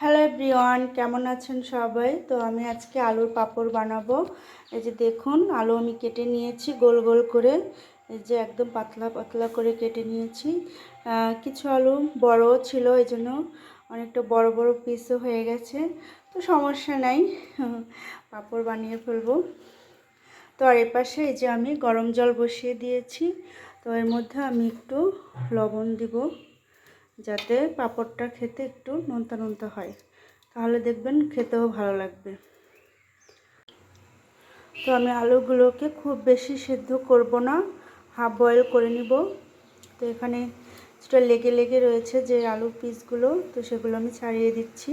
Hello everyone, কেমন আছেন সবাই? তো আমি আজকে আলুর পাঁপড় বানাবো। এই যে দেখুন, আলু আমি কেটে নিয়েছি গোল গোল করে। এই যে একদম পাতলা পাতলা করে কেটে নিয়েছি। কিছু আলু বড় ছিল, এই জন্য অনেকটা বড় বড় পিসও হয়ে গেছে। তো সমস্যা নাই, পাঁপড় বানিয়ে ফেলবো। তো আর এপাশে এই যে আমি গরম জল বসিয়ে দিয়েছি। তো এর মধ্যে আমি একটু লবণ দিব, যাতে পাঁপড়টা খেতে একটু নোনতা নোনতা হয়, তাহলে দেখবেন খেতেও ভালো লাগবে। তো আমি আলুগুলোকে খুব বেশি সেদ্ধ করব না, হাফ বয়েল করে নিব। তো এখানে যেটা লেগে লেগে রয়েছে যে আলুর পিসগুলো, তো সেগুলো আমি ছাড়িয়ে দিচ্ছি।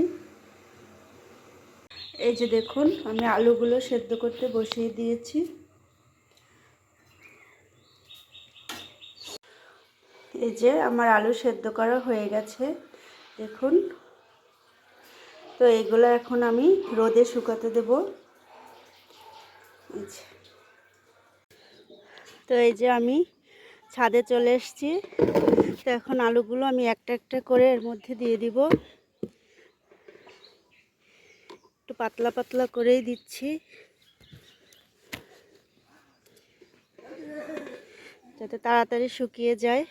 এই যে দেখুন, আমি আলুগুলো সেদ্ধ করতে বসিয়ে দিয়েছি। এই যে আমার আলু সেদ্ধ করা হয়ে গেছে, দেখুন। তো এইগুলো এখন আমি রোদে শুকাতে দেব। তো এই যে আমি ছাদে চলে এসেছি। তো এখন আলুগুলো আমি একটা একটা করে এর মধ্যে দিয়ে দিব। একটু পাতলা পাতলা করেই দিচ্ছি, যাতে তাড়াতাড়ি শুকিয়ে যায়।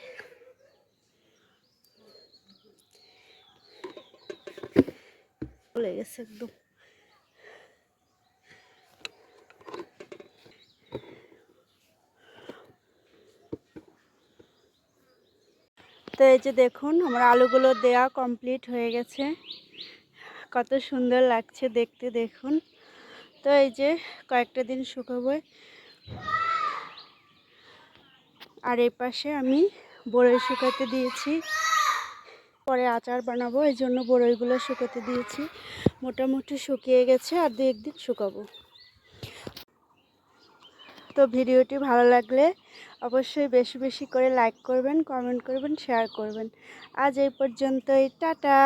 চলে গেছে একদম। তো এই যে দেখুন, আমার আলুগুলো দেয়া কমপ্লিট হয়ে গেছে। কত সুন্দর লাগছে দেখতে, দেখুন। তো এই যে কয়েকটা দিন শুকাবো। আর এই পাশে আমি বড়ই শুকাতে দিয়েছি, পরে আচার বানাবো, এই জন্য বড়ইগুলো শুকাতে দিয়েছি। মোটামুটি শুকিয়ে গেছে, আর দু একদিন শুকাবো। তো ভিডিওটি ভালো লাগলে অবশ্যই বেশি বেশি করে লাইক করবেন, কমেন্ট করবেন, শেয়ার করবেন। আজ এই পর্যন্তই, টাটা।